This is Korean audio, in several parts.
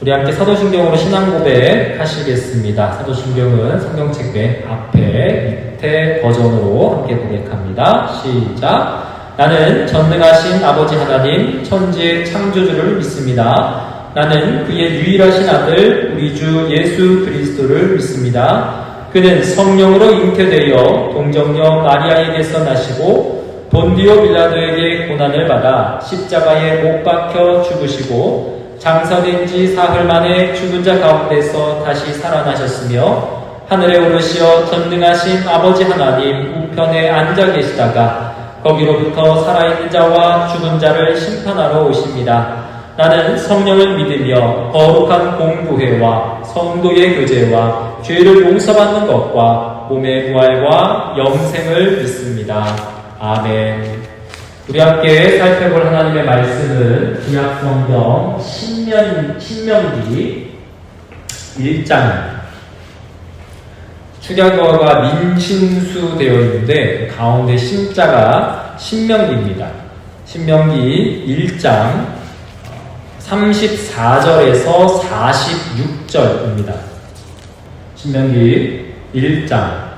우리 함께 사도신경으로 신앙고백 하시겠습니다. 사도신경은 성경책 맨 앞에 밑에 버전으로 함께 고백합니다. 시작. 나는 전능하신 아버지 하나님 천지의 창조주를 믿습니다. 나는 그의 유일하신 아들 우리 주 예수 그리스도를 믿습니다. 그는 성령으로 잉태되어 동정녀 마리아에게서 나시고 본디오 빌라도에게 고난을 받아 십자가에 못 박혀 죽으시고 장사된 지 사흘 만에 죽은 자 가운데서 다시 살아나셨으며 하늘에 오르시어 전능하신 아버지 하나님 우편에 앉아 계시다가 거기로부터 살아있는 자와 죽은 자를 심판하러 오십니다. 나는 성령을 믿으며 거룩한 공부회와 성도의 교제와 죄를 용서받는 것과 몸의 부활과 영생을 믿습니다. 아멘. 우리 함께 살펴볼 하나님의 말씀은 구약성경 신명기 1장 축약어가 민신수 되어 있는데 그 가운데 신자가 신명기입니다. 신명기 1장 34절에서 46절입니다. 신명기 1장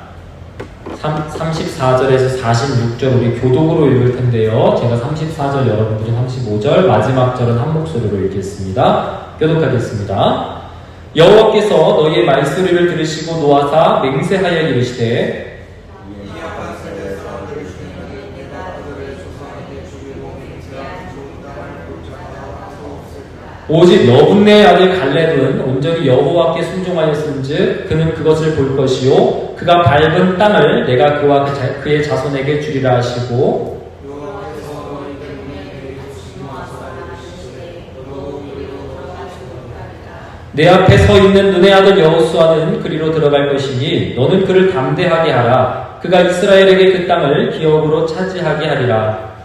34절에서 46절 우리 교독으로 읽을 텐데요. 제가 34절, 여러분들이 35절, 마지막 절은 한 목소리로 읽겠습니다. 교독하겠습니다. 여호와께서 너희의 말소리를 들으시고 노하사 맹세하여 이르시되 오직 여분네의 아들 갈렙은 온전히 여호와께 순종하였은즉 그는 그것을 볼 것이요 그가 밟은 땅을 내가 그와 그의 자손에게 주리라 하시고 내 앞에 서 있는 눈의 아들 여호수아는 그리로 들어갈 것이니 너는 그를 담대하게 하라. 그가 이스라엘에게 그 땅을 기업으로 차지하게 하리라.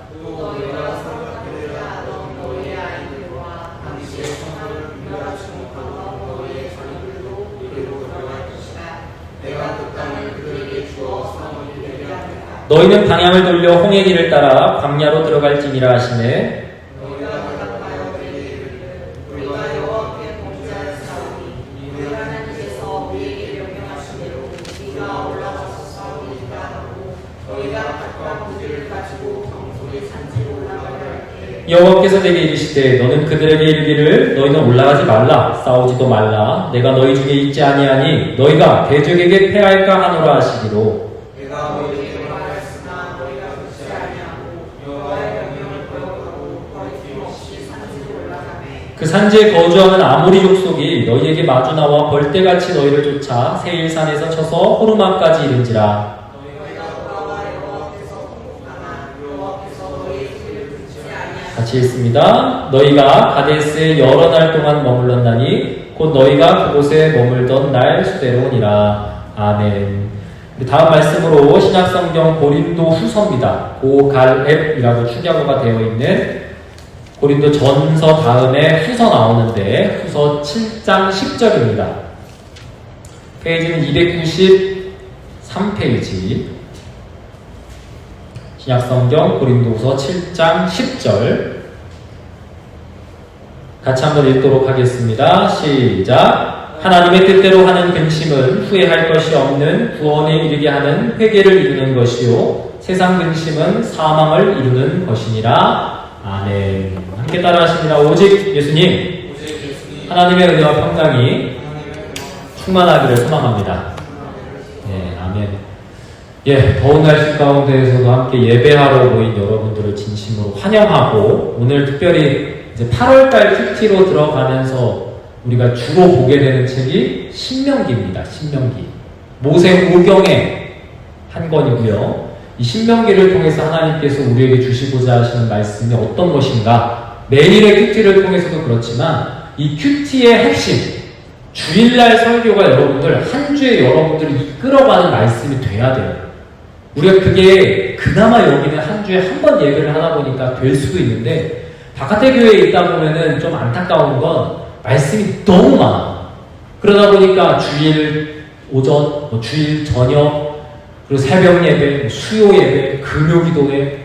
너희는 방향을 돌려 홍해 길을 따라 광야로 들어갈지니라 하시네. 여호와께서 내게 이르시되 너는 그들에게 이르기를 너희는 올라가지 말라 싸우지도 말라 내가 너희 중에 있지 아니하니 너희가 대적에게 패할까 하노라 하시기로 그 산지에 거주하는 아모리 족속이 너희에게 마주 나와 벌떼같이 너희를 쫓아 세일산에서 쳐서 호르마까지 이른지라. 같이 읽습니다. 너희가 가데스에 여러 날 동안 머물렀나니 곧 너희가 그곳에 머물던 날 수대로니라. 아멘. 다음 말씀으로 신약성경 고린도 후서입니다. 고갈렙이라고 축약어가 되어 있는 고린도 전서 다음에 후서 나오는데 후서 7장 10절입니다. 페이지는 293페이지. 신약성경 고린도후서 7장 10절 같이 한번 읽도록 하겠습니다. 시작. 하나님의 뜻대로 하는 근심은 후회할 것이 없는 구원에 이르게 하는 회개를 이루는 것이요 세상 근심은 사망을 이루는 것이니라. 아멘. 함께 따라하시니라. 오직 예수님. 하나님의 은혜와 평강이 충만하기를 소망합니다. 네, 아멘. 더운 날씨 가운데에서도 함께 예배하러 모인 여러분들을 진심으로 환영하고 오늘 특별히 이제 8월달 큐티로 들어가면서 우리가 주로 보게 되는 책이 신명기입니다. 신명기. 모세 오경의 한 권이고요. 이 신명기를 통해서 하나님께서 우리에게 주시고자 하시는 말씀이 어떤 것인가, 매일의 큐티를 통해서도 그렇지만 이 큐티의 핵심, 주일날 설교가 여러분들 한 주에 여러분들을 이끌어가는 말씀이 돼야 돼요. 우리가 그게 그나마 여기는 한 주에 한 번 얘기를 하다 보니까 될 수도 있는데 바깥의 교회에 있다 보면은 좀 안타까운 건 말씀이 너무 많아. 그러다 보니까 주일 오전, 주일 저녁, 그리고 새벽 예배, 수요 예배, 금요 기도회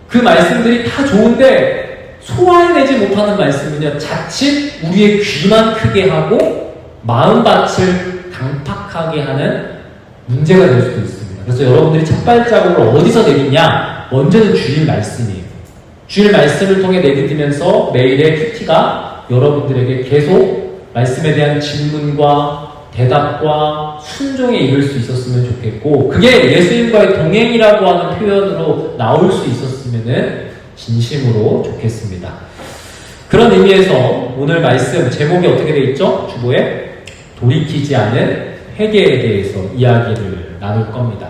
그 말씀들이 다 좋은데 소화해내지 못하는 말씀은요, 자칫 우리의 귀만 크게 하고 마음밭을 강팍하게 하는 문제가 될 수도 있습니다. 그래서 여러분들이 첫 발자국을 어디서 내딛냐? 먼저는 주일 말씀이에요. 주일 말씀을 통해 내딛으면서 매일의 큐티가 여러분들에게 계속 말씀에 대한 질문과 대답과 순종에 이를 수 있었으면 좋겠고, 그게 예수님과의 동행이라고 하는 표현으로 나올 수 있었으면 진심으로 좋겠습니다. 그런 의미에서 오늘 말씀 제목이 어떻게 되어 있죠? 주보에 돌이키지 않은 회개에 대해서 이야기를 나눌 겁니다.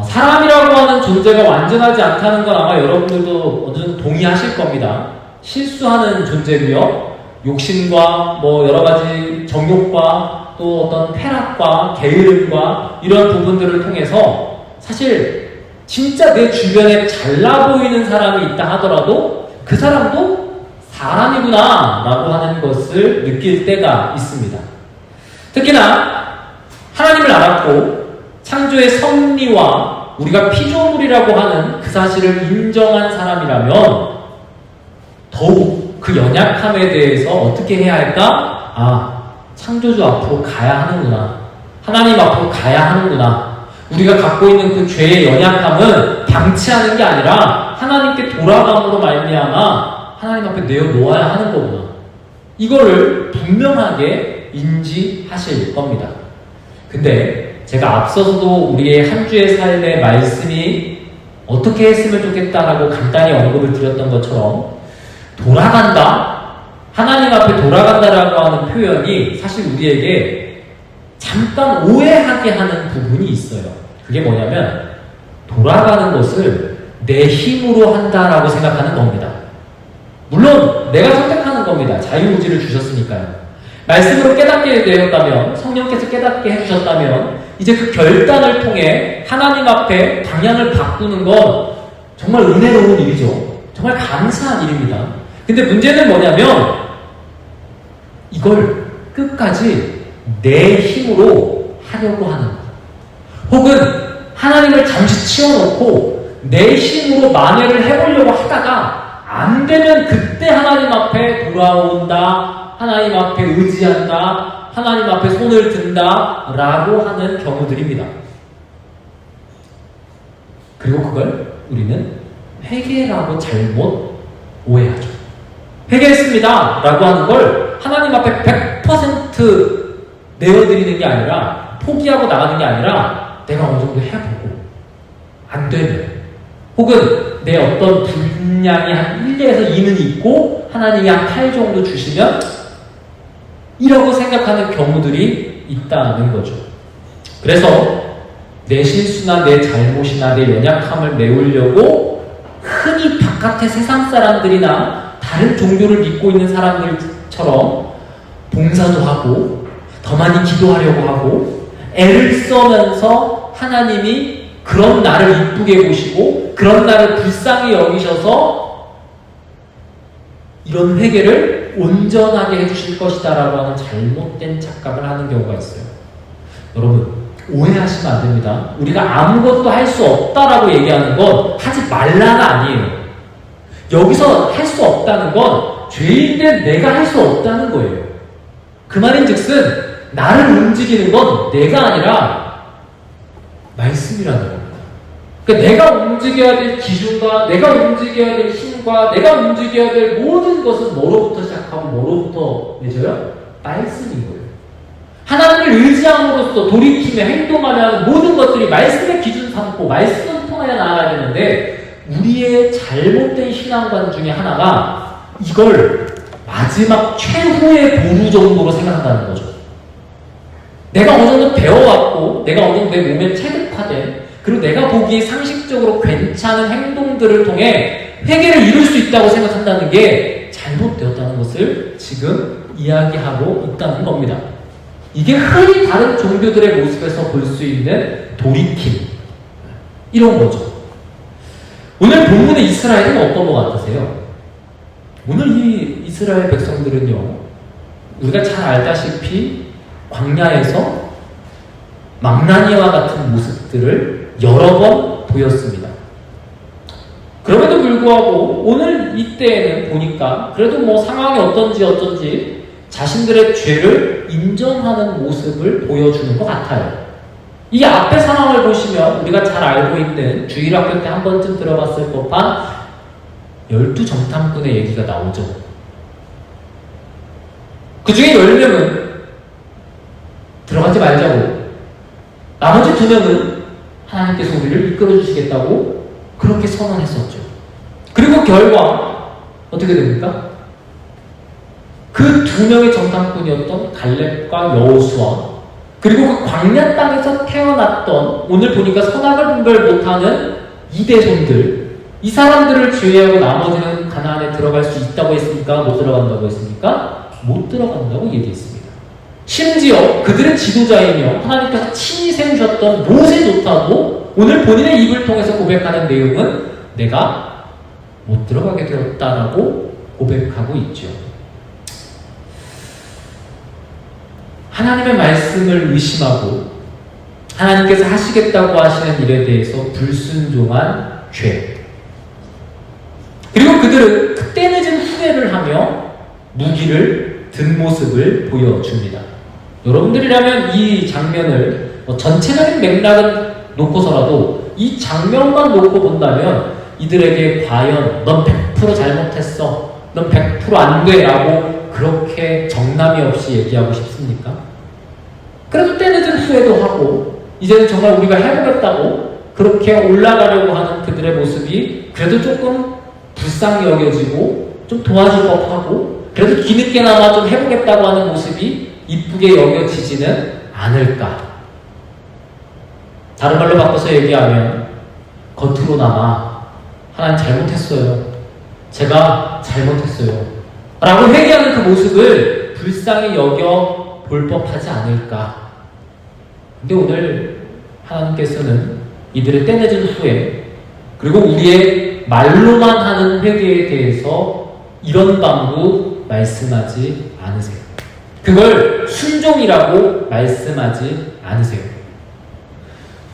사람이라고 하는 존재가 완전하지 않다는 건 아마 여러분들도 어느 정도 동의하실 겁니다. 실수하는 존재고요. 욕심과 여러 가지 정욕과 또 어떤 쾌락과 게으름과 이런 부분들을 통해서 사실 진짜 내 주변에 잘나 보이는 사람이 있다 하더라도 그 사람도 사람이구나 라고 하는 것을 느낄 때가 있습니다. 특히나 하나님을 알았고 창조의 섭리와 우리가 피조물이라고 하는 그 사실을 인정한 사람이라면 더욱 그 연약함에 대해서 어떻게 해야 할까? 창조주 앞으로 가야 하는구나. 하나님 앞으로 가야 하는구나. 우리가 갖고 있는 그 죄의 연약함은 방치하는 게 아니라 하나님께 돌아감으로 말미암아 하나님 앞에 내어놓아야 하는 거구나. 이거를 분명하게 인지하실 겁니다. 근데 제가 앞서서도 우리의 한 주의 삶의 말씀이 어떻게 했으면 좋겠다라고 간단히 언급을 드렸던 것처럼 돌아간다? 하나님 앞에 돌아간다라고 하는 표현이 사실 우리에게 잠깐 오해하게 하는 부분이 있어요. 그게 뭐냐면 돌아가는 것을 내 힘으로 한다라고 생각하는 겁니다. 물론 내가 선택하는 겁니다. 자유의지를 주셨으니까요. 말씀으로 깨닫게 되었다면, 성령께서 깨닫게 해주셨다면 이제 그 결단을 통해 하나님 앞에 방향을 바꾸는 건 정말 은혜로운 일이죠. 정말 감사한 일입니다. 근데 문제는 뭐냐면 이걸 끝까지 내 힘으로 하려고 하는 것, 혹은 하나님을 잠시 치워놓고 내 힘으로 만회를 해보려고 하다가 안 되면 그때 하나님 앞에 돌아온다, 하나님 앞에 의지한다, 하나님 앞에 손을 든다 라고 하는 경우들입니다. 그리고 그걸 우리는 회개라고 잘못 오해하죠. 회개했습니다 라고 하는 걸 하나님 앞에 100% 내어드리는 게 아니라, 포기하고 나가는 게 아니라 내가 어느 정도 해보고 안 되면, 혹은 내 어떤 분량이 한 1에서 2는 있고 하나님이 한 8 정도 주시면 이라고 생각하는 경우들이 있다는 거죠. 그래서 내 실수나 내 잘못이나 내 연약함을 메우려고 흔히 바깥의 세상 사람들이나 다른 종교를 믿고 있는 사람들처럼 봉사도 하고 더 많이 기도하려고 하고 애를 써면서 하나님이 그런 나를 이쁘게 보시고 그런 나를 불쌍히 여기셔서 이런 회개를 온전하게 해주실 것이다 라고 하는 잘못된 착각을 하는 경우가 있어요. 여러분, 오해하시면 안 됩니다. 우리가 아무것도 할 수 없다라고 얘기하는 건 하지 말라가 아니에요. 여기서 할 수 없다는 건 죄인된 내가 할 수 없다는 거예요. 그 말인 즉슨 나를 움직이는 건 내가 아니라 말씀이라는 겁니다. 그러니까 내가 움직여야 될 기준과 내가 움직여야 될 힘과 내가 움직여야 될 모든 것은 뭐로부터 시작하고 뭐로부터 맺어요? 말씀인 거예요. 하나님을 의지함으로써 돌이키며 행동하며 하는 모든 것들이 말씀의 기준 삼고 말씀을 통하여 나아가야 되는데, 우리의 잘못된 신앙관 중에 하나가 이걸 마지막 최후의 보루 정도로 생각한다는 거죠. 내가 어느 정도 배워왔고 내가 어느 정도 내 몸에 체득화된, 그리고 내가 보기에 상식적으로 괜찮은 행동들을 통해 회개를 이룰 수 있다고 생각한다는 게 잘못되었다는 것을 지금 이야기하고 있다는 겁니다. 이게 흔히 다른 종교들의 모습에서 볼 수 있는 돌이킴, 이런 거죠. 오늘 본문의 이스라엘은 어떤 것 같으세요? 오늘 이 이스라엘 백성들은요, 우리가 잘 알다시피 광야에서 망나니와 같은 모습들을 여러 번 보였습니다. 그럼에도 불구하고 오늘 그들은 이때에는 보니까 그래도 뭐 상황이 어쩐지 자신들의 죄를 인정하는 모습을 보여주는 것 같아요. 이 앞의 상황을 보시면 우리가 잘 알고 있는 주일학교 때 한 번쯤 들어봤을 법한 12정탐꾼의 얘기가 나오죠. 그 중에 10명은 들어가지 말자고, 나머지 2명은 하나님께서 우리를 이끌어 주시겠다고 그렇게 선언했었죠. 그리고 결과 어떻게 됩니까? 그 2명의 정탐꾼이었던 갈렙과 여호수아, 그리고 그 광야 땅에서 태어났던 오늘 보니까 선악을 분별 못하는 이대손들, 이 사람들을 제외하고 나머지는 가나안에 들어갈 수 있다고 했습니까? 못 들어간다고 했습니까? 못 들어간다고 얘기했습니다. 심지어 그들의 지도자이며 하나님께서 친히 세우셨던 모세조차도 오늘 본인의 입을 통해서 고백하는 내용은 내가 못 들어가게 되었다라고 고백하고 있죠. 하나님의 말씀을 의심하고 하나님께서 하시겠다고 하시는 일에 대해서 불순종한 죄. 그리고 그들은 그때 늦은 후회를 하며 무기를 든 모습을 보여줍니다. 여러분들이라면 이 장면을 전체적인 맥락은 놓고서라도 이 장면만 놓고 본다면 이들에게 과연 넌 100% 잘못했어, 넌 100% 안 돼 라고 그렇게 정남이 없이 얘기하고 싶습니까? 그래도 때늦은 후회도 하고 이제는 정말 우리가 해보겠다고 그렇게 올라가려고 하는 그들의 모습이 그래도 조금 불쌍히 여겨지고 좀 도와줄 법하고 그래도 뒤늦게나마 좀 해보겠다고 하는 모습이 이쁘게 여겨지지는 않을까. 다른 말로 바꿔서 얘기하면 겉으로나마 하나님 잘못했어요, 제가 잘못했어요 라고 회개하는 그 모습을 불쌍히 여겨 볼 법하지 않을까. 근데 오늘 하나님께서는 이들의 때늦은 후회, 그리고 우리의 말로만 하는 회개에 대해서 이런 방구 말씀하지 않으세요. 그걸 순종이라고 말씀하지 않으세요.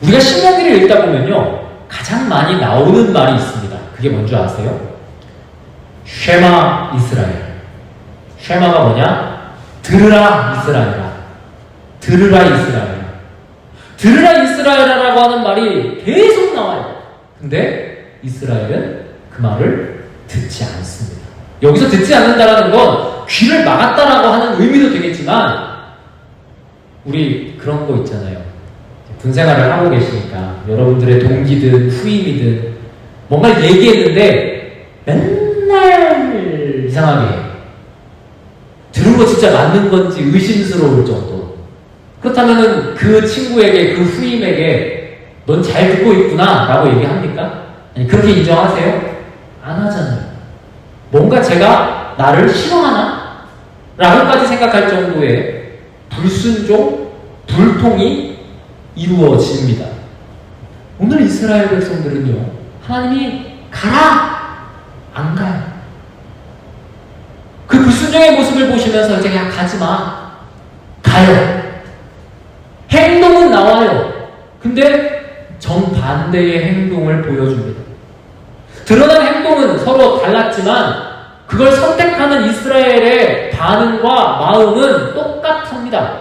우리가 신명기를 읽다 보면요, 가장 많이 나오는 말이 있습니다. 그게 뭔지 아세요? 쉐마 이스라엘. 쉐마가 뭐냐? 들으라 이스라엘아. 들으라 이스라엘아. 들으라 이스라엘아라고 하는 말이 계속 나와요. 근데 이스라엘은 그 말을 듣지 않습니다. 여기서 듣지 않는다라는 건 귀를 막았다라고 하는 의미도 되겠지만, 우리 그런 거 있잖아요. 군생활을 하고 계시니까 여러분들의 동기든 후임이든 뭔가 얘기했는데 맨날 이상하게 해요. 들은 거 진짜 맞는 건지 의심스러울 정도. 그렇다면은 그 친구에게, 그 후임에게 넌 잘 듣고 있구나 라고 얘기합니까? 아니, 그렇게 인정하세요? 안 하잖아요. 뭔가 제가 나를 싫어하나? 라고까지 생각할 정도의 불순종, 불통이 이루어집니다. 오늘 이스라엘 백성들은요, 하나님이 가라! 안 가요. 그 불순종의 모습을 보시면서 이제 그냥 가지마. 가요. 행동은 나와요. 근데 정반대의 행동을 보여줍니다. 드러난 행동은 서로 달랐지만 그걸 선택하는 이스라엘의 반응과 마음은 똑같습니다.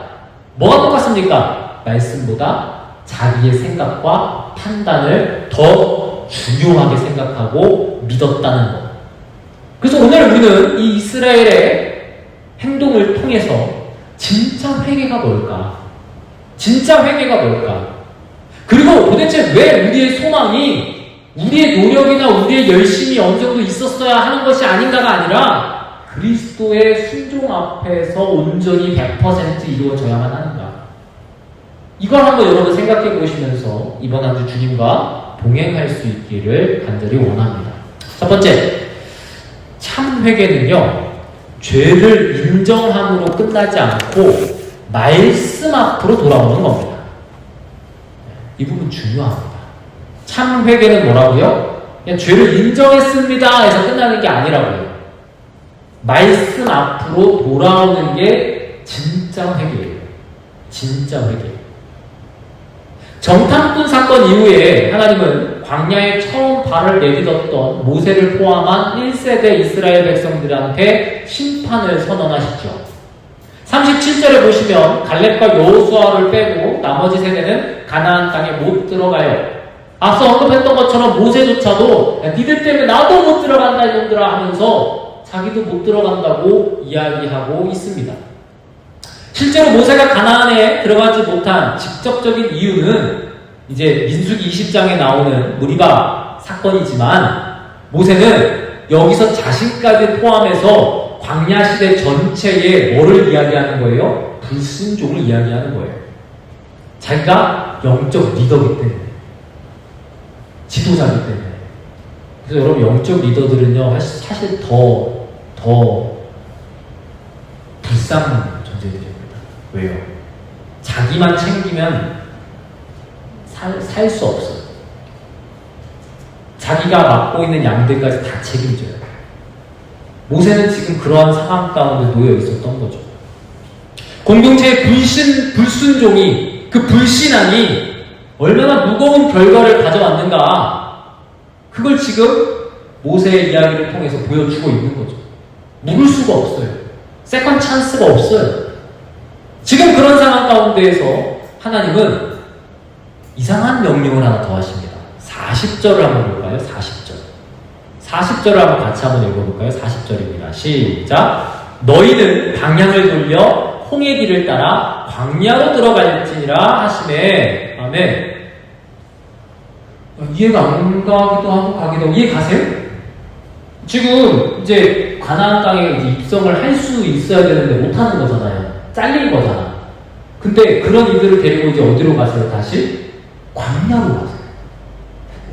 뭐가 똑같습니까? 말씀보다 자기의 생각과 판단을 더 중요하게 생각하고 믿었다는 것. 그래서 오늘 우리는 이 이스라엘의 행동을 통해서 진짜 회개가 뭘까? 진짜 회개가 뭘까? 그리고 도대체 왜 우리의 소망이 우리의 노력이나 우리의 열심이 어느 정도 있었어야 하는 것이 아닌가가 아니라 그리스도의 순종 앞에서 온전히 100% 이루어져야만 하는가? 이걸 한번 여러분 생각해 보시면서 이번 한 주 주님과 동행할 수 있기를 간절히 원합니다. 첫 번째, 참 회개는요, 죄를 인정함으로 끝나지 않고 말씀 앞으로 돌아오는 겁니다. 이 부분 중요합니다. 참 회개는 뭐라고요? 그냥 죄를 인정했습니다 해서 끝나는 게 아니라고요. 말씀 앞으로 돌아오는 게 진짜 회개예요. 진짜 회개. 정탐꾼 사건 이후에 하나님은 광야에 처음 발을 내딛었던 모세를 포함한 1세대 이스라엘 백성들한테 심판을 선언하시죠. 37절에 보시면 갈렙과 여호수아를 빼고 나머지 세대는 가나안 땅에 못 들어가요. 앞서 언급했던 것처럼 모세조차도 니들 때문에 나도 못 들어간다 이놈들아 하면서 자기도 못 들어간다고 이야기하고 있습니다. 실제로 모세가 가나안에 들어가지 못한 직접적인 이유는 이제 민수기 20장에 나오는 무리바 사건이지만 모세는 여기서 자신까지 포함해서 광야 시대 전체에 뭐를 이야기하는 거예요? 불순종을 이야기하는 거예요. 자기가 영적 리더이기 때문에, 지도자이기 때문에. 그래서 여러분 영적 리더들은요 사실 더 불쌍한 존재들입니다. 왜요? 자기만 챙기면 살 수 없어요. 자기가 맡고 있는 양들까지 다 책임져요. 모세는 지금 그러한 상황 가운데 놓여 있었던 거죠. 공동체의 불순종이, 그 불신앙이 얼마나 무거운 결과를 가져왔는가, 그걸 지금 모세의 이야기를 통해서 보여주고 있는 거죠. 물을 수가 없어요. 세컨 찬스가 없어요. 지금 그런 상황 가운데에서 하나님은 이상한 명령을 하나 더 하십니다. 40절을 한번 볼까요? 40절을 한번 같이 한번 읽어볼까요? 40절입니다. 시작! 너희는 방향을 돌려 홍해 길을 따라 광야로 들어갈지니라 하시매. 아멘. 이해가 안 가기도 하고 가기도 하고. 이해 가세요? 지금 이제 가나안 땅에 이제 입성을 할 수 있어야 되는데 못하는 거잖아요. 잘린 거잖아. 근데 그런 이들을 데리고 이제 어디로 가세요? 다시? 광야로 가세요.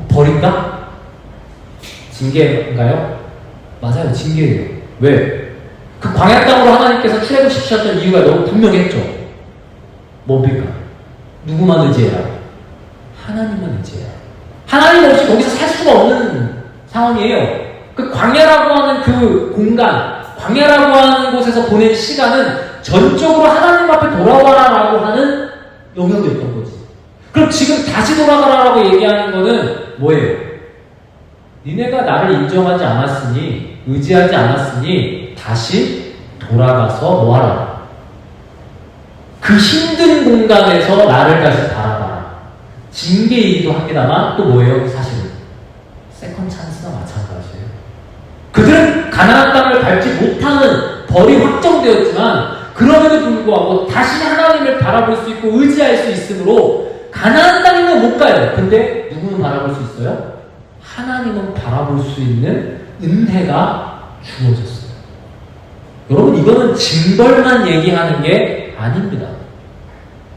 버린다? 징계인가요? 맞아요. 징계예요. 왜? 그 광야 땅으로 하나님께서 출애굽시키셨던 이유가 너무 분명했죠. 뭡니까? 누구만 의지해라? 하나님만 의지해라. 하나님 없이 거기서 살 수가 없는 상황이에요. 그 광야라고 하는 그 공간, 광야라고 하는 곳에서 보낸 시간은 전적으로 하나님 앞에 돌아와라라고 하는 영역이었던 거지. 그럼 지금 다시 돌아가라라고 얘기하는 거는 뭐예요? 니네가 나를 인정하지 않았으니, 의지하지 않았으니 다시 돌아가서 뭐하라? 그 힘든 공간에서 나를 다시 바라봐라. 징계이기도 합니다만 또 뭐예요? 사실은 세컨 찬스나 마찬가지예요. 그들은 가나안 땅을 밟지 못하는 벌이 확정되었지만 그럼에도 불구하고 다시 하나님을 바라볼 수 있고 의지할 수 있으므로 가나안 땅에는 못 가요. 근데 누구는 바라볼 수 있어요? 하나님은 바라볼 수 있는 은혜가 주어졌어요. 여러분 이거는 징벌만 얘기하는 게 아닙니다.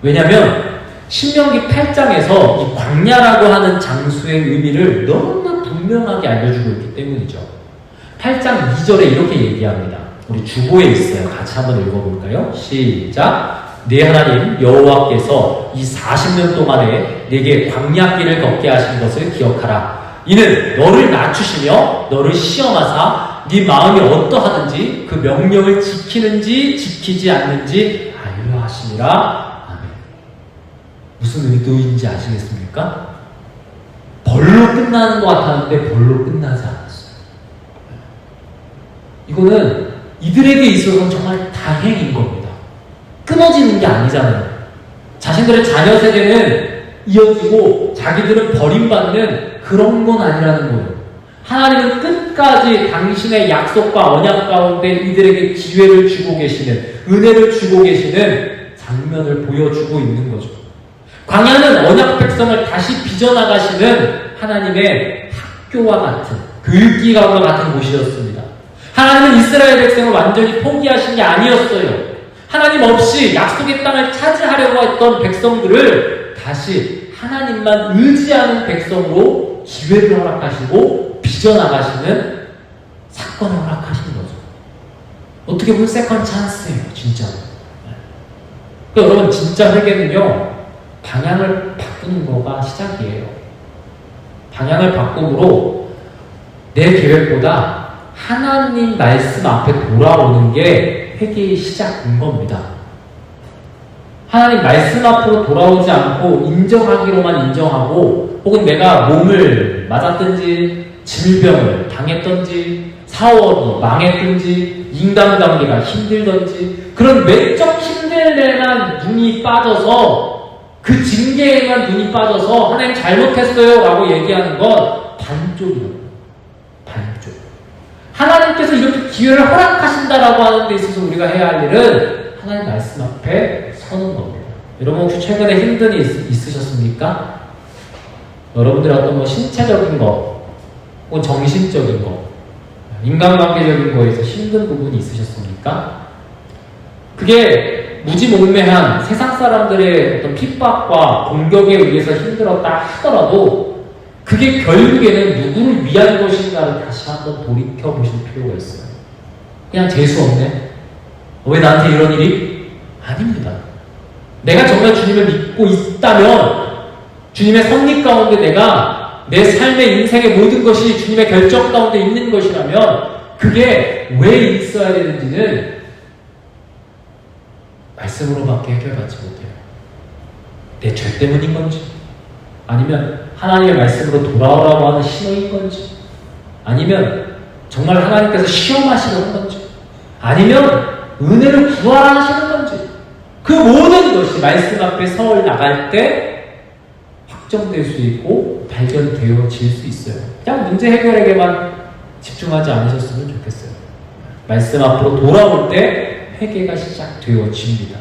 왜냐하면 신명기 8장에서 이 광야라고 하는 장수의 의미를 너무나 분명하게 알려주고 있기 때문이죠. 8장 2절에 이렇게 얘기합니다. 우리 주보에 있어요. 같이 한번 읽어볼까요? 시작! 네 하나님 여호와께서 이 40년 동안에 네게 광야길을 걷게 하신 것을 기억하라. 이는 너를 낮추시며 너를 시험하사 네 마음이 어떠하든지 그 명령을 지키는지 지키지 않는지 알려 하시니라. 아멘. 무슨 의도인지 아시겠습니까? 벌로 끝나는 것 같았는데 벌로 끝나지 않았어요. 이거는 이들에게 있어서는 정말 다행인 겁니다. 끊어지는 게 아니잖아요. 자신들의 자녀 세대는 이어지고 자기들은 버림받는 그런 건 아니라는 거예요. 하나님은 끝까지 당신의 약속과 언약 가운데 이들에게 기회를 주고 계시는, 은혜를 주고 계시는 장면을 보여주고 있는 거죠. 광야는 언약 백성을 다시 빚어나가시는 하나님의 학교와 같은, 교육기관과 같은 곳이었습니다. 하나님은 이스라엘 백성을 완전히 포기하신 게 아니었어요. 하나님 없이 약속의 땅을 차지하려고 했던 백성들을 다시 하나님만 의지하는 백성으로 기회를 허락하시고 빚어나가시는 사건을 허락하신 거죠. 어떻게 보면 세컨 찬스예요, 진짜로. 그러니까 여러분, 진짜 회개는요, 방향을 바꾸는 거가 시작이에요. 방향을 바꿈으로 내 계획보다 하나님 말씀 앞에 돌아오는 게 회개의 시작인 겁니다. 하나님 말씀 앞으로 돌아오지 않고 인정하기로만 인정하고 혹은 내가 몸을 맞았든지 질병을 당했든지 사업이 망했든지 인간관계가 힘들든지 그런 외적 힘들에만 눈이 빠져서 그 징계에만 눈이 빠져서 하나님 잘못했어요 라고 얘기하는 건 반쪽이에요. 반쪽. 하나님께서 이렇게 기회를 허락하신다라고 하는 데 있어서 우리가 해야 할 일은 하나님 말씀 앞에 서는 겁니다. 여러분 혹시 최근에 힘든 일 있으셨습니까? 여러분들의 어떤 신체적인 거 혹은 정신적인 거 인간관계적인 거에서 힘든 부분이 있으셨습니까? 그게 무지몽매한 세상 사람들의 어떤 핍박과 공격에 의해서 힘들었다 하더라도 그게 결국에는 누구를 위한 것인가를 다시 한번 돌이켜보실 필요가 있어요. 그냥 재수없네. 왜 나한테 이런 일이? 아닙니다. 내가 정말 주님을 믿고 있다면 주님의 섭리 가운데 내가 내 삶의 인생의 모든 것이 주님의 결정 가운데 있는 것이라면 그게 왜 있어야 되는지는 말씀으로밖에 해결받지 못해요. 내 죄 때문인 건지 아니면 하나님의 말씀으로 돌아오라고 하는 신호인 건지 아니면 정말 하나님께서 시험하시는 건지 아니면 은혜를 구하라 하시는 건지 그 모든 것이 말씀 앞에 서 나갈 때 확정될 수 있고 발견되어질 수 있어요. 그냥 문제 해결에게만 집중하지 않으셨으면 좋겠어요. 말씀 앞으로 돌아올 때 회개가 시작되어집니다.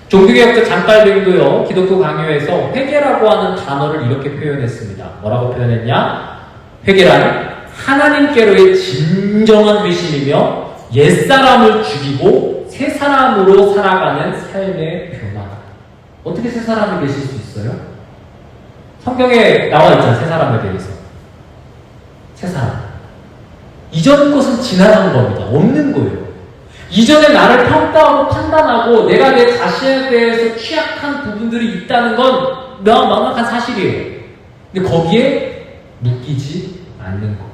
종교개혁자 장빨병도요 기독교 강요에서 회개라고 하는 단어를 이렇게 표현했습니다. 뭐라고 표현했냐? 회개란 하나님께로의 진정한 회심이며 옛사람을 죽이고 새 사람으로 살아가는 삶의 변화다. 어떻게 새 사람이 되실 수 있어요? 성경에 나와 있잖아요. 새 사람에 대해서. 새 사람. 이전 것은 지나간 겁니다. 없는 거예요. 이전에 나를 평가하고 판단하고 내가 내 자신에 대해서 취약한 부분들이 있다는 건 명확한 사실이에요. 근데 거기에 묶이지 않는 거.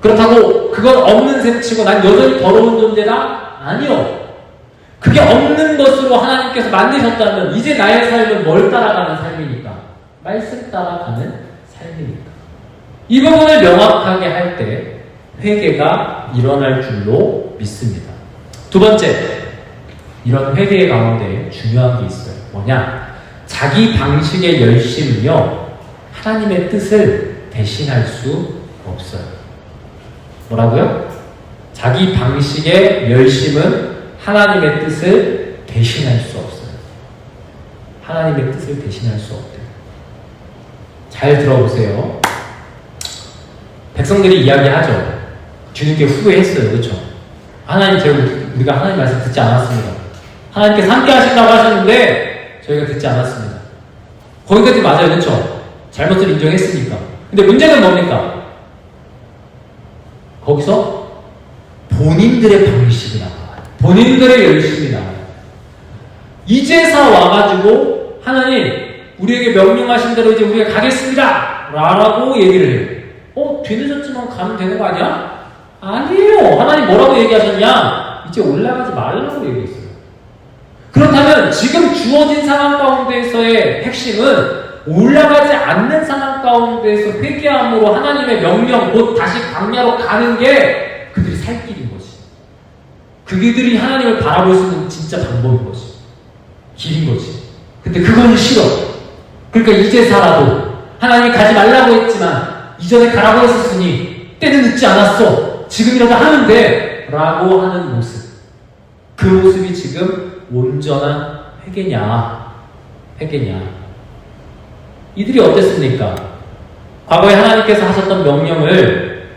그렇다고 그건 없는 셈 치고 난 여전히 더러운 존재다? 아니요. 그게 없는 것으로 하나님께서 만드셨다면 이제 나의 삶은 뭘 따라가는 삶이니까? 말씀 따라가는 삶이니까. 이 부분을 명확하게 할 때 회개가 일어날 줄로 믿습니다. 두 번째, 이런 회개 가운데 중요한 게 있어요. 뭐냐? 자기 방식의 열심은요, 하나님의 뜻을 대신할 수 없어요. 뭐라고요? 자기 방식의 열심은 하나님의 뜻을 대신할 수 없어요. 하나님의 뜻을 대신할 수 없대요. 잘 들어보세요. 백성들이 이야기하죠. 주님께 후회했어요. 그렇죠? 하나님, 우리가 하나님 말씀 듣지 않았습니다. 하나님께서 함께 하신다고 하셨는데 저희가 듣지 않았습니다. 거기까지 맞아요. 그렇죠? 잘못을 인정했으니까. 근데 문제는 뭡니까? 거기서 본인들의 방식이 나와요. 본인들의 열심이 나와요. 이제서 와가지고 하나님 우리에게 명령하신 대로 이제 우리가 가겠습니다 라고 얘기를 해요. 뒤늦었지만 가면 되는 거 아니야? 아니에요. 하나님 뭐라고 얘기하셨냐? 이제 올라가지 말라고 얘기했어요. 그렇다면 지금 주어진 상황 가운데에서의 핵심은 올라가지 않는 상황 가운데에서 회개함으로 하나님의 명령 곧 다시 광야로 가는 게 그들이 살 길인 거지. 그들이 하나님을 바라볼 수 있는 진짜 방법인 거지. 길인 거지. 근데 그건 싫어. 그러니까 이제서라도 하나님이 가지 말라고 했지만 이전에 가라고 했었으니 때는 늦지 않았어. 지금이라도 하면 돼. 라고 하는 모습. 그 모습이 지금 온전한 회개냐? 이들이 어땠습니까? 과거에 하나님께서 하셨던 명령을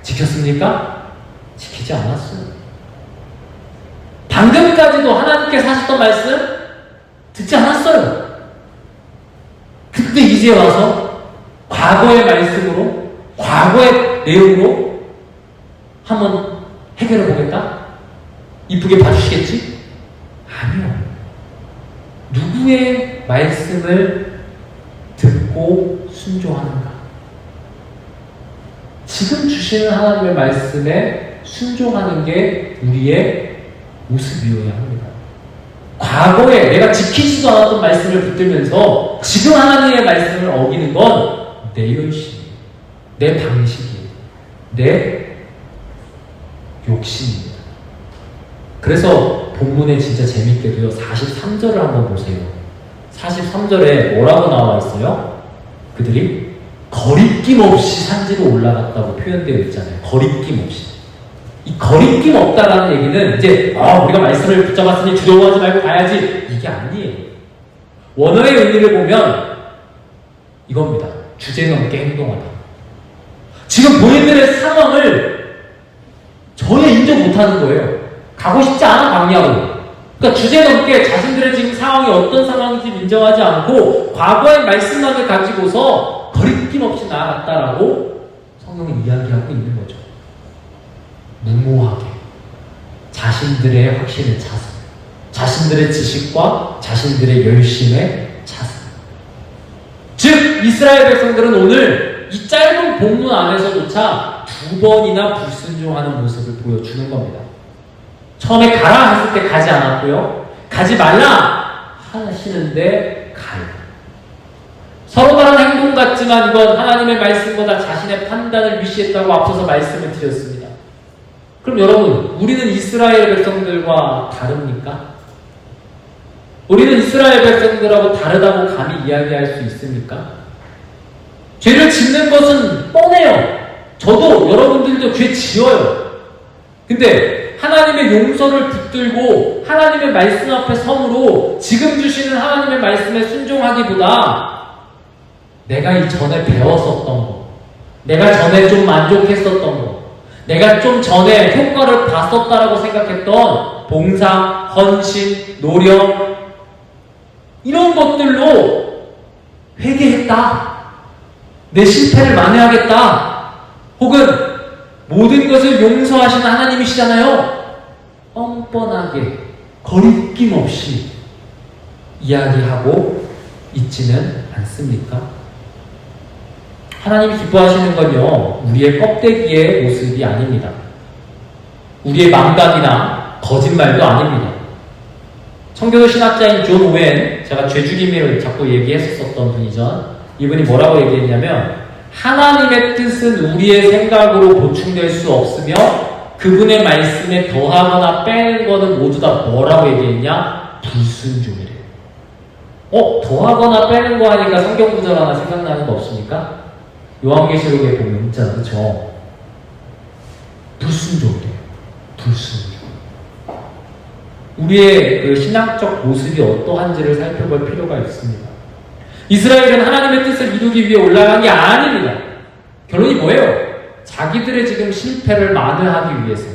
지켰습니까? 지키지 않았어요. 방금까지도 하나님께서 하셨던 말씀 듣지 않았어요. 근데 이제 와서 과거의 말씀으로, 과거의 내용으로 한번 해결해 보겠다? 이쁘게 봐주시겠지? 아니요. 누구의 말씀을 듣고 순종하는가? 지금 주시는 하나님의 말씀에 순종하는 게 우리의 모습이어야 합니다. 과거에 내가 지키지도 않았던 말씀을 붙들면서 지금 하나님의 말씀을 어기는 건 내 열심이에요. 내 방식이에요. 내 욕심입니다. 그래서 본문에 진짜 재밌게도요. 43절을 한번 보세요. 43절에 뭐라고 나와 있어요? 그들이 거리낌 없이 산지로 올라갔다고 표현되어 있잖아요. 거리낌 없이. 이 거리낌 없다라는 얘기는 이제 우리가 말씀을 붙잡았으니 두려워하지 말고 가야지 이게 아니에요. 원어의 의미를 보면 이겁니다. 주제넘게 행동하다. 지금 본인들의 상황을 전혀 인정 못하는 거예요. 가고 싶지 않아 광야로. 그러니까 주제넘게 자신들의 지금 상황이 어떤 상황인지 인정하지 않고 과거의 말씀만을 가지고서 거리낌 없이 나아갔다라고 성경은 이야기하고 있는 거죠. 무모하게 자신들의 확신에 차서 자신들의 지식과 자신들의 열심에 차서 즉 이스라엘 백성들은 오늘 이 짧은 본문 안에서조차 2번이나 불순종하는 모습을 보여주는 겁니다. 처음에 가라 했을 때 가지 않았고요. 가지 말라 하시는데 가요. 서로 다른 행동 같지만 이건 하나님의 말씀보다 자신의 판단을 위시했다고 앞서서 말씀을 드렸습니다. 그럼 여러분, 우리는 이스라엘 백성들과 다릅니까? 우리는 이스라엘 백성들하고 다르다고 감히 이야기할 수 있습니까? 죄를 짓는 것은 뻔해요. 저도 여러분들도 죄 지어요. 근데 하나님의 용서를 붙들고 하나님의 말씀 앞에 섬으로 지금 주시는 하나님의 말씀에 순종하기보다 내가 이전에 배웠었던 거, 내가 전에 좀 만족했었던 거, 내가 좀 전에 효과를 봤었다라고 생각했던 봉사, 헌신, 노력 이런 것들로 회개했다. 내 실패를 만회하겠다. 혹은 모든 것을 용서하시는 하나님이시잖아요. 뻔뻔하게 거리낌 없이 이야기하고 있지는 않습니까? 하나님이 기뻐하시는 건요, 우리의 껍데기의 모습이 아닙니다. 우리의 망각이나 거짓말도 아닙니다. 청교도 신학자인 존 오웬, 제가 죄죽임을 자꾸 얘기했었던 분이죠. 이분이 뭐라고 얘기했냐면 하나님의 뜻은 우리의 생각으로 보충될 수 없으며 그분의 말씀에 더하거나 빼는 것은 모두 다 뭐라고 얘기했냐? 불순종이래요. 더하거나 빼는 거 하니까 성경 구절 하나 생각나는 거 없습니까? 요한계시록에 보면 있잖아요. 그렇죠? 불순종이래요. 불순종. 우리의 그 신앙적 모습이 어떠한지를 살펴볼 필요가 있습니다. 이스라엘은 하나님의 뜻을 이루기 위해 올라간 게 아닙니다. 결론이 뭐예요? 자기들의 지금 실패를 만회하기 위해서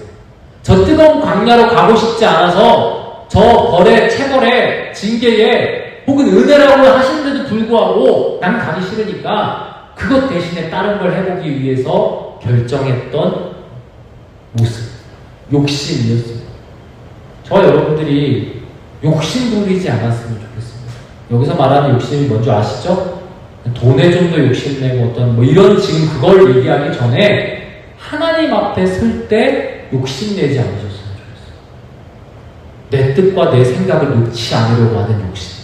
저 뜨거운 광야로 가고 싶지 않아서 저 벌에, 체벌에, 징계에 혹은 은혜라고 하시는데도 불구하고 난 가기 싫으니까 그것 대신에 다른 걸 해보기 위해서 결정했던 모습, 욕심이었습니다. 저와 여러분들이 욕심 부리지 않았으면 좋겠습니다. 여기서 말하는 욕심이 뭔지 아시죠? 돈에 좀 더 욕심내고 어떤 이런 지금 그걸 얘기하기 전에 하나님 앞에 설 때 욕심내지 않으셨으면 좋겠어요. 내 뜻과 내 생각을 놓지 않으려고 하는 욕심.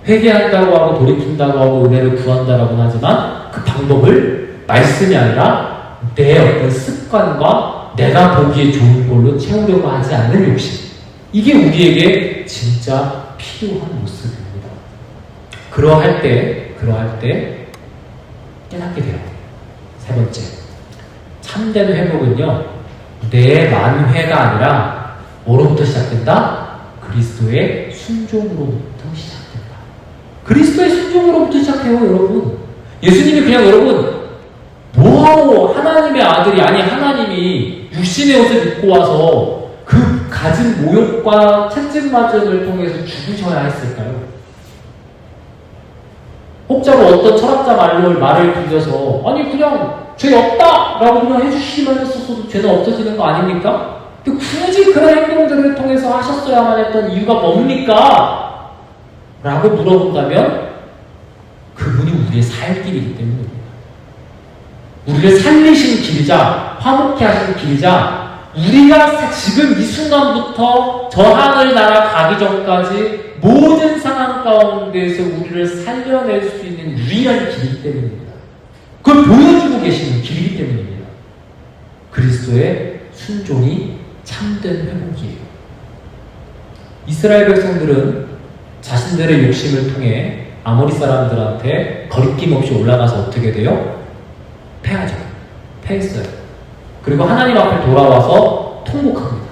회개한다고 하고 돌이킨다고 하고 은혜를 구한다라고는 하지만 그 방법을 말씀이 아니라 내 어떤 습관과 내가 보기에 좋은 걸로 채우려고 하지 않는 욕심. 이게 우리에게 진짜 필요한 모습입니다. 그러할 때 깨닫게 돼요. 세 번째, 참된 회복은요, 내 만회가 아니라 뭐로부터 시작된다? 그리스도의 순종으로부터 시작된다. 그리스도의 순종으로부터 시작해요, 여러분. 예수님이 그냥 여러분, 뭐하고 하나님의 아들이, 아니 하나님이 육신의 옷을 입고 와서 그 가진 모욕과 채찍맞음을 통해서 죽으셔야 했을까요? 혹자로 어떤 철학자 말을 빌려서 아니 그냥 죄 없다! 라고 그냥 해주시기만 했었어도 죄는 없어지는 거 아닙니까? 근데 굳이 그런 행동들을 통해서 하셨어야만 했던 이유가 뭡니까? 라고 물어본다면 그분이 우리의 살 길이기 때문입니다. 우리를 살리신 길이자 화목케 하신 길이자 우리가 지금 이 순간부터 저 하늘나라 가기 전까지 모든 상황 가운데서 우리를 살려낼 수 있는 유일한 길이기 때문입니다. 그걸 보여주고 계시는 길이기 때문입니다. 그리스도의 순종이 참된 회복이에요. 이스라엘 백성들은 자신들의 욕심을 통해 아모리 사람들한테 거리낌 없이 올라가서 어떻게 돼요? 패하죠. 패했어요. 그리고 하나님 앞에 돌아와서 통곡합니다.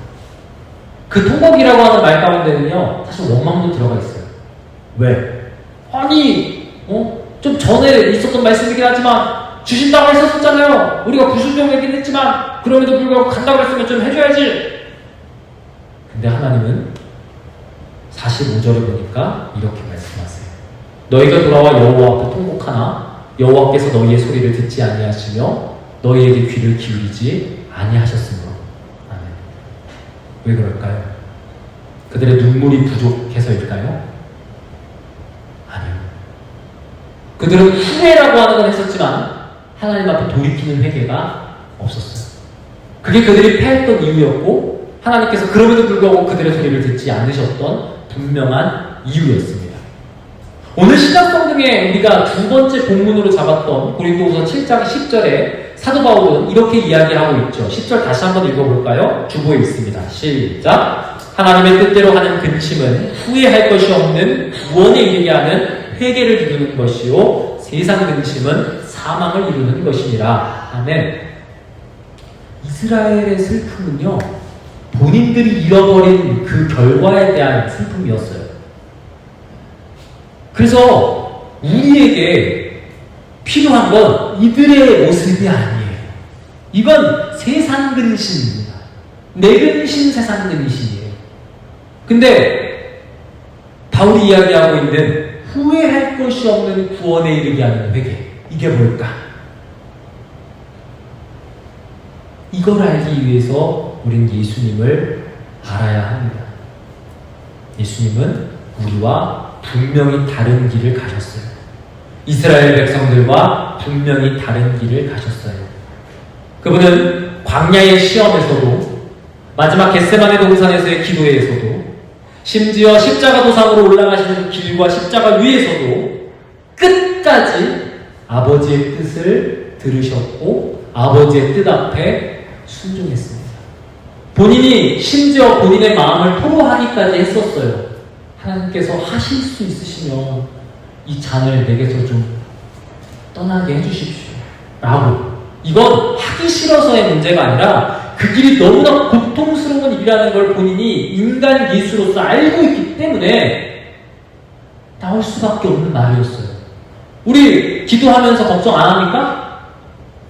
그 통곡이라고 하는 말 가운데는요, 사실 원망도 들어가 있어요. 왜? 아니, 좀 전에 있었던 말씀이긴 하지만 주신다고 했었잖아요. 우리가 불순종이긴 했지만 그럼에도 불구하고 간다고 했으면 좀 해줘야지. 근데 하나님은 45절에 보니까 이렇게 말씀하세요. 너희가 돌아와 여호와 앞에 통곡하나 여호와께서 너희의 소리를 듣지 아니하시며 너희에게 귀를 기울이지 아니하셨으므로. 아멘. 왜 그럴까요? 그들의 눈물이 부족해서일까요? 아니요. 그들은 후회라고 하는 건 했었지만 하나님 앞에 돌이키는 회개가 없었어요. 그게 그들이 패했던 이유였고 하나님께서 그럼에도 불구하고 그들의 소리를 듣지 않으셨던 분명한 이유였습니다. 오늘 신약성경에 우리가 두 번째 본문으로 잡았던 고린도후서 7장 10절에 사도 바울은 이렇게 이야기하고 있죠. 10절 다시 한번 읽어볼까요? 주보에 있습니다. 시작! 하나님의 뜻대로 하는 근심은 후회할 것이 없는 구원에 이르게 하는 회개를 이루는 것이요 세상 근심은 사망을 이루는 것이니라. 아멘. 이스라엘의 슬픔은요, 본인들이 잃어버린 그 결과에 대한 슬픔이었어요. 그래서 우리에게 필요한 건 이들의 모습이 아니에요. 이건 세상 근심입니다. 내 근심, 세상 근심이에요. 근데 바울이 이야기하고 있는 후회할 것이 없는 구원에 이르게 하는 회개, 이게 뭘까? 이걸 알기 위해서 우린 예수님을 알아야 합니다. 예수님은 우리와 분명히 다른 길을 가셨어요. 이스라엘 백성들과 분명히 다른 길을 가셨어요. 그분은 광야의 시험에서도, 마지막 겟세마네 동산에서의 기도에서도, 심지어 십자가 도상으로 올라가시는 길과 십자가 위에서도 끝까지 아버지의 뜻을 들으셨고 아버지의 뜻 앞에 순종했습니다. 본인이 심지어 본인의 마음을 토로하기까지 했었어요. 하나님께서 하실 수 있으시면 이 잔을 내게서 좀 떠나게 해주십시오. 라고. 이건 하기 싫어서의 문제가 아니라 그 길이 너무나 고통스러운 일이라는 걸 본인이 인간 예수로서 알고 있기 때문에 나올 수밖에 없는 말이었어요. 우리 기도하면서 걱정 안 합니까?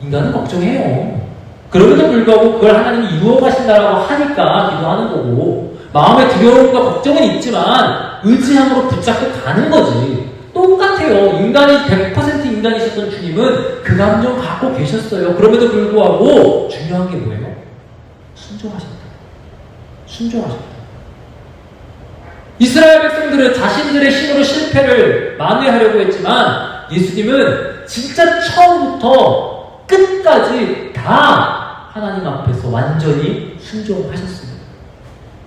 인간은 걱정해요. 그럼에도 불구하고 그걸 하나님이 이루어 가신다라고 하니까 기도하는 거고, 마음에 두려움과 걱정은 있지만 의지함으로 붙잡고 가는 거지. 똑같아요. 인간이 100% 인간이셨던 주님은 그 감정 갖고 계셨어요. 그럼에도 불구하고 중요한 게 뭐예요? 순종하셨다. 순종하셨다. 이스라엘 백성들은 자신들의 힘으로 실패를 만회하려고 했지만 예수님은 진짜 처음부터 끝까지 다 하나님 앞에서 완전히 순종하셨습니다.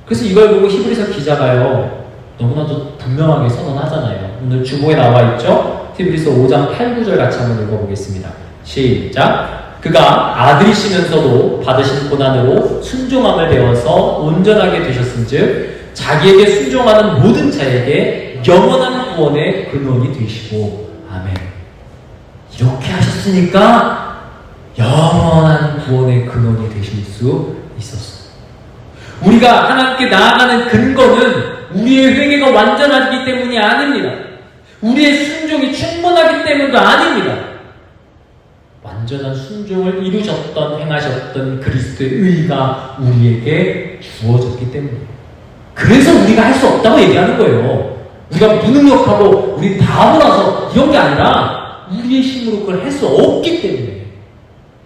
그래서 이걸 보고 히브리서 기자가요, 너무나도 분명하게 선언하잖아요. 오늘 주보에 나와 있죠? 히브리서 5장 8, 9절 같이 한번 읽어보겠습니다. 시작! 그가 아들이시면서도 받으신 고난으로 순종함을 배워서 온전하게 되셨은즉 자기에게 순종하는 모든 자에게 영원한 구원의 근원이 되시고. 아멘. 이렇게 하셨으니까 영원한 구원의 근원이 되실 수 있었어요. 우리가 하나님께 나아가는 근거는 우리의 회개가 완전하기 때문이 아닙니다. 우리의 순종이 충분하기 때문도 아닙니다. 완전한 순종을 이루셨던, 행하셨던 그리스도의 의가 우리에게 주어졌기 때문이에요. 그래서 우리가 할 수 없다고 얘기하는 거예요. 우리가 무능력하고 우리 바보라서 이런 게 아니라 우리의 힘으로 그걸 할 수 없기 때문에,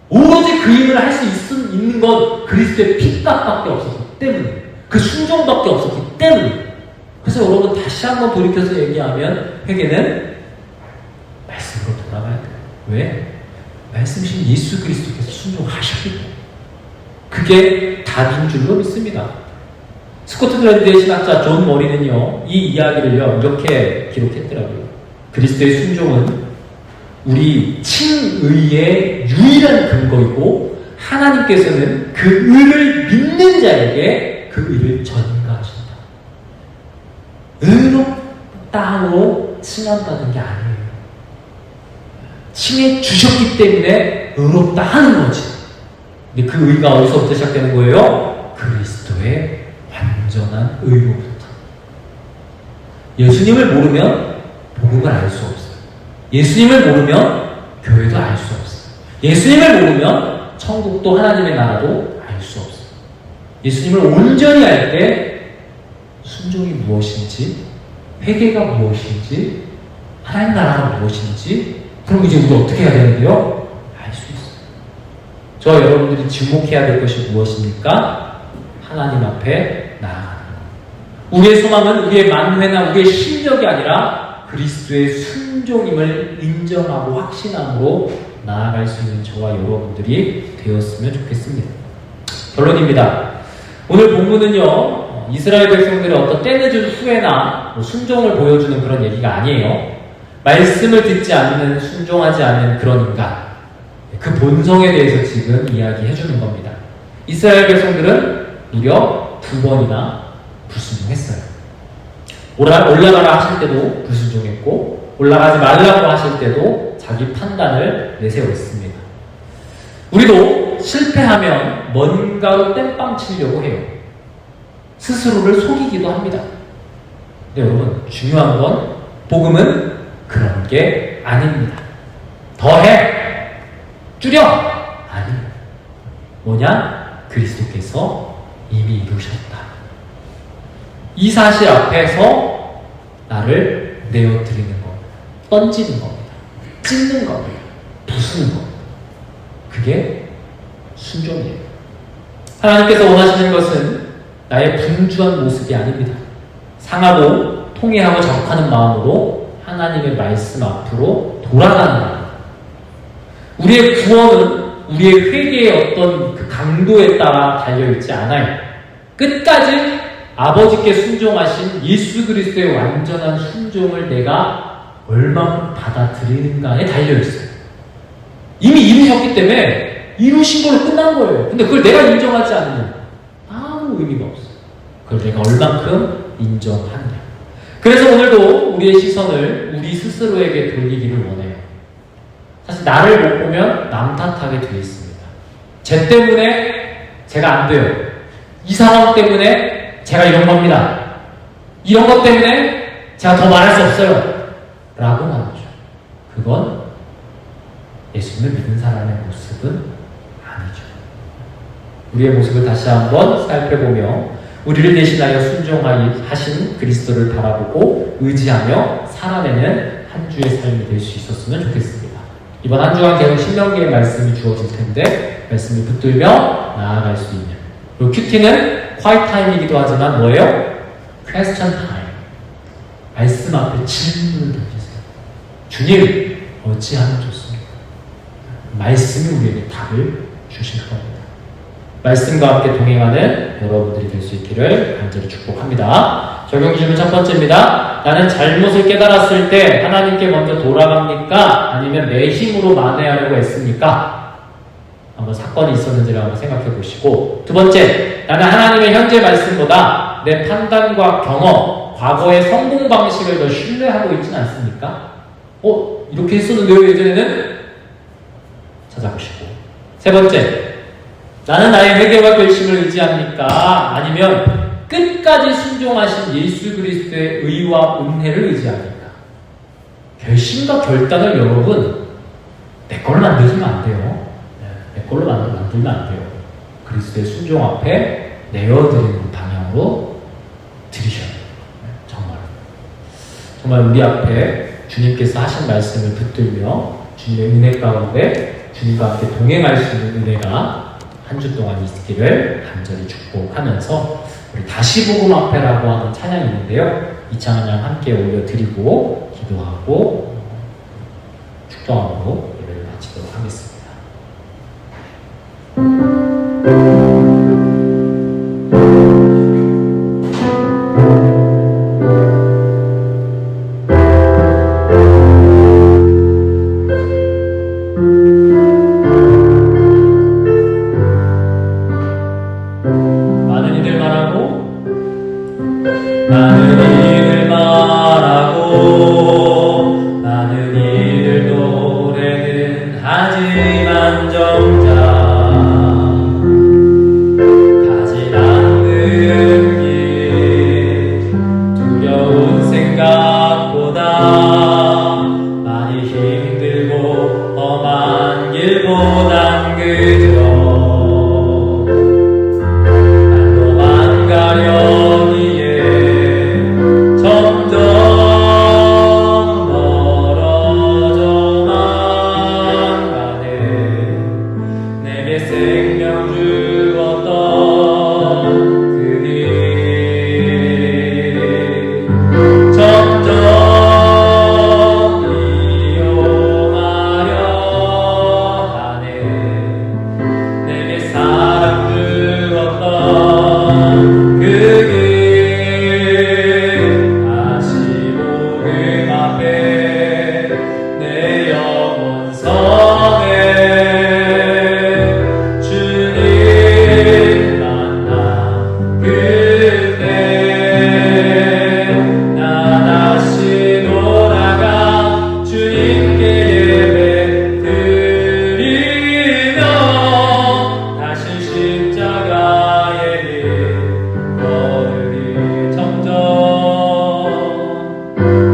오로지 그 힘을 할 수 있는 건 그리스도의 피값밖에 없었기 때문에, 그 순종밖에 없었기 때문에. 그래서 여러분 다시 한번 돌이켜서 얘기하면 회개는 말씀으로 돌아가야 돼요. 왜? 말씀이신 예수 그리스도께서 순종하셨기 때문에. 그게 답인 줄로 믿습니다. 스코틀랜드의 신학자 존 머리는요, 이 이야기를요, 이렇게 기록했더라고요. 그리스도의 순종은 우리 칭의의 유일한 근거이고, 하나님께서는 그 의를 믿는 자에게 그 의를 전가하신다. 의롭다고 칭한다는 게 아니에요. 칭해 주셨기 때문에 의롭다 하는 거지. 근데 그 의가 어디서부터 시작되는 거예요? 그리스도의 완전한 의로부터. 예수님을 모르면 복음을 알 수 없어요. 예수님을 모르면 교회도 알 수 없어요. 예수님을 모르면 천국도 하나님의 나라도 알 수 없어요. 예수님을 온전히 알 때 순종이 무엇인지, 회개가 무엇인지, 하나님 나라가 무엇인지, 그럼 이제 우리 어떻게 해야 되는데요? 알 수 있어요. 저 여러분들이 주목해야 될 것이 무엇입니까? 하나님 앞에 나아가는 것. 우리의 소망은 우리의 만회나 우리의 실력이 아니라 그리스도의 순종임을 인정하고 확신함으로 나아갈 수 있는 저와 여러분들이 되었으면 좋겠습니다. 결론입니다. 오늘 본문은요, 이스라엘 백성들의 어떤 때늦은 후회나 순종을 보여주는 그런 얘기가 아니에요. 말씀을 듣지 않는, 순종하지 않는 그런 인간, 그 본성에 대해서 지금 이야기해주는 겁니다. 이스라엘 백성들은 무려 2번이나 불순종했어요. 올라가라 하실 때도 불순종했고, 올라가지 말라고 하실 때도 자기 판단을 내세웠습니다. 우리도 실패하면 뭔가로 땜빵 치려고 해요. 스스로를 속이기도 합니다. 근데 여러분, 중요한 건 복음은 그런 게 아닙니다. 더해! 줄여! 아닙니다. 뭐냐? 그리스도께서 이미 이루셨다. 이 사실 앞에서 나를 내어드리는 겁니다. 던지는 겁니다. 찢는 겁니다. 부수는 겁니다. 그게 순종이에요. 하나님께서 원하시는 것은 나의 분주한 모습이 아닙니다. 상하고 통회하고 적하는 마음으로 하나님의 말씀 앞으로 돌아가는 겁니다. 우리의 구원은 우리의 회개의 어떤 그 강도에 따라 달려있지 않아요. 끝까지 아버지께 순종하신 예수 그리스도의 완전한 순종을 내가 얼마만큼 받아들이는가에 달려있어요. 이미 이루셨기 때문에 이루신 걸로 끝난 거예요. 근데 그걸 내가 인정하지 않으면 아무 의미가 없어요. 그걸 내가 얼만큼 인정하느냐. 그래서 오늘도 우리의 시선을 우리 스스로에게 돌리기를 원해요. 사실 나를 못 보면 남 탓하게 되어 있습니다. 쟤 때문에 제가 안 돼요. 이 상황 때문에 제가 이런 겁니다. 이런 것 때문에 제가 더 말할 수 없어요. 라고 말하죠. 그건 예수님을 믿는 사람의 모습은 아니죠. 우리의 모습을 다시 한번 살펴보며 우리를 대신하여 순종하신 그리스도를 바라보고 의지하며 살아내는 한 주의 삶이 될 수 있었으면 좋겠습니다. 이번 한 주간 계속 신명기의 말씀이 주어질 텐데 말씀을 붙들며 나아갈 수 있는, 그리고 큐티는 quiet time이기도 하지만 뭐예요? question time. 말씀 앞에 질문을 던지세요. 주님, 어찌하면 좋습니까? 말씀이 우리에게 답을 주실 겁니다. 말씀과 함께 동행하는 여러분들이 될 수 있기를 간절히 축복합니다. 적용 질문 첫 번째입니다. 나는 잘못을 깨달았을 때 하나님께 먼저 돌아갑니까? 아니면 내 힘으로 만회하려고 했습니까? 한번 사건이 있었는지를 한번 생각해 보시고, 두 번째, 나는 하나님의 현재 말씀보다 내 판단과 경험, 과거의 성공 방식을 더 신뢰하고 있지는 않습니까? 이렇게 했었는데요, 예전에는? 찾아보시고. 세 번째, 나는 나의 회개와 결심을 의지합니까? 아니면 끝까지 순종하신 예수 그리스도의 의와 은혜를 의지합니까? 결심과 결단을 여러분 내 걸로 만들면 안 돼요. 내 걸로 만들면 안 돼요. 그리스도의 순종 앞에 내어드리는 방향으로 들이셔야 돼요. 정말 우리 앞에 주님께서 하신 말씀을 붙들며 주님의 은혜 가운데 주님과 함께 동행할 수 있는 은혜가 한 주 동안 있기를 간절히 축복하면서, 우리 다시 복음 앞에라고 하는 찬양이 있는데요. 이 찬양 함께 올려드리고 기도하고 축도함으로 예배를 마치도록 하겠습니다. 나는 이들 말하고 나는 이들 노래는 하지만 정작 가진 않는 길 두려운 생각보다 많이 힘들고 험한 길보단 그저 난로만 가려니에 점점 멀어져만 가네. 내게 생명 주었던 그 길 점점 이용하려 하네. 내게 사랑 주었던 그 길 다시 복음 앞에 내 영혼 성에 주님 만나 그때 나 다시 돌아가 주님께 예배 드리며 다시 십자가의 길 걸으리.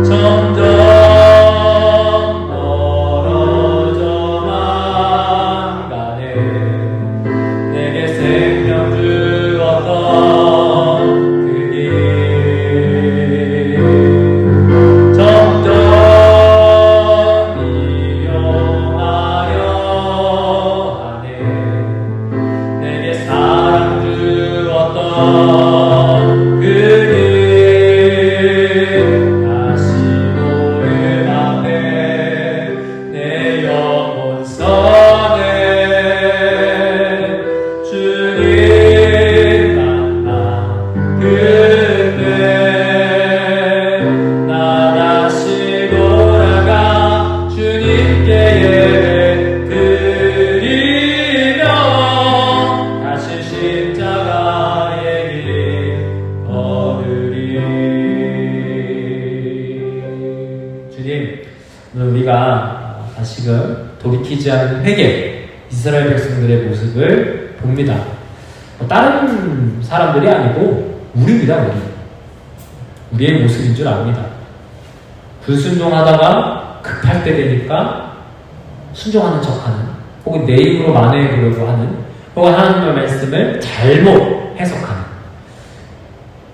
점점 멀어져만 가네. 내게 생명 주었던 그 길 점점 이용하려 하네. 내게 사랑 주었던 그 길 다시 복음 앞에 내 영혼 성에 주님 만나 그때 나 다시 돌아가 주님께 예배 드리며 다시 십자가의 길 걸으리. 주님, 오늘 우리가 다시금 돌이키지 않은 회개, 이스라엘 백성들의 모습을 봅니다. 다른 사람들이 아니고 우리입니다. 우리의 모습인 줄 압니다. 불순종하다가 급할 때 되니까 순종하는 척하는, 혹은 내 입으로 만회해 보려고 하는, 혹은 하나님의 말씀을 잘못 해석하는.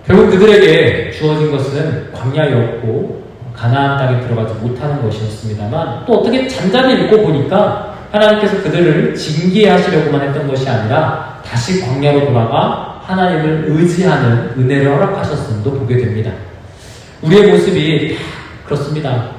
결국 그들에게 주어진 것은 광야였고 가나안 땅에 들어가지 못하는 것이었습니다만, 또 어떻게 잔잔히 읽고 보니까 하나님께서 그들을 징계하시려고만 했던 것이 아니라 다시 광야로 돌아가 하나님을 의지하는 은혜를 허락하셨음도 보게 됩니다. 우리의 모습이 다 그렇습니다.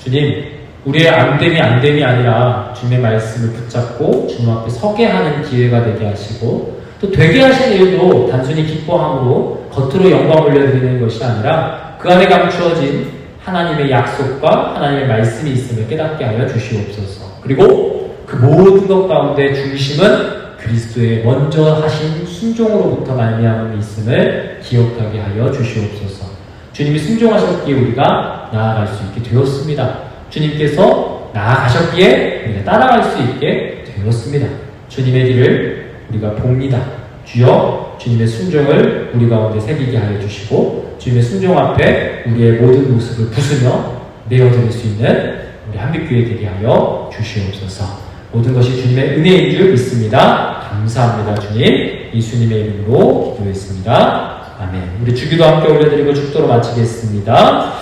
주님, 우리의 안됨이 아니라 주님의 말씀을 붙잡고 주님 앞에 서게 하는 기회가 되게 하시고, 또 되게 하신 일도 단순히 기뻐함으로 겉으로 영광 올려드리는 것이 아니라 그 안에 감추어진 하나님의 약속과 하나님의 말씀이 있음을 깨닫게 하여 주시옵소서. 그리고 그 모든 것 가운데 중심은 그리스도의 먼저 하신 순종으로부터 말미암음이 있음을 기억하게 하여 주시옵소서. 주님이 순종하셨기에 우리가 나아갈 수 있게 되었습니다. 주님께서 나아가셨기에 우리가 따라갈 수 있게 되었습니다. 주님의 길을 우리가 봅니다. 주여, 주님의 순종을 우리 가운데 새기게 하여 주시고, 주님의 순종 앞에 우리의 모든 모습을 부수며 내어드릴 수 있는 우리 한빛교회 되게 하여 주시옵소서. 모든 것이 주님의 은혜인 줄 믿습니다. 감사합니다. 주님, 예수님의 이름으로 기도했습니다. 아멘. 우리 주기도 함께 올려드리고 축도로 마치겠습니다.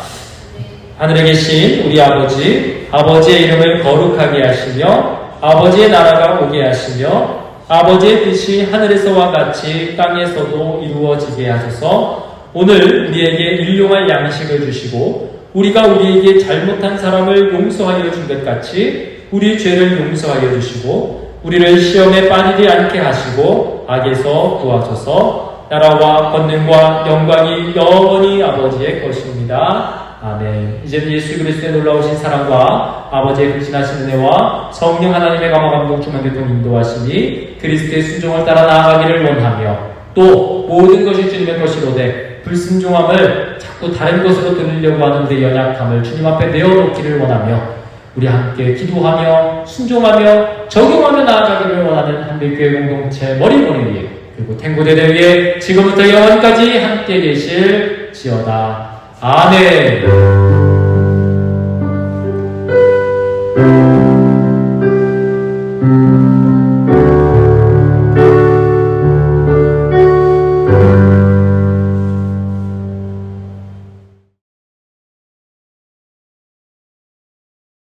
하늘에 계신 우리 아버지, 아버지의 이름을 거룩하게 하시며 아버지의 나라가 오게 하시며 아버지의 뜻이 하늘에서와 같이 땅에서도 이루어지게 하소서. 오늘 우리에게 일용할 양식을 주시고 우리가 우리에게 잘못한 사람을 용서하여 준 것 같이 우리 죄를 용서하여 주시고 우리를 시험에 빠지지 않게 하시고 악에서 구하소서. 나라와 권능과 영광이 영원히 아버지의 것입니다. 아멘. 이제는 예수 그리스도의 놀라우신 사랑과 아버지의 극진하신 은혜와 성령 하나님의 감화 감동 충만 교통 인도하시니 그리스도의 순종을 따라 나아가기를 원하며 또 모든 것이 주님의 것이로되 불순종함을 자꾸 다른 것으로 돌리려고 하는데 연약함을 주님 앞에 내어놓기를 원하며 우리 함께 기도하며 순종하며 적용하며 나아가기를 원하는 한빛교회 공동체 머리머리 위에 그리고 탱고대대 위에 지금부터 영원까지 함께 계실지어다. 아멘.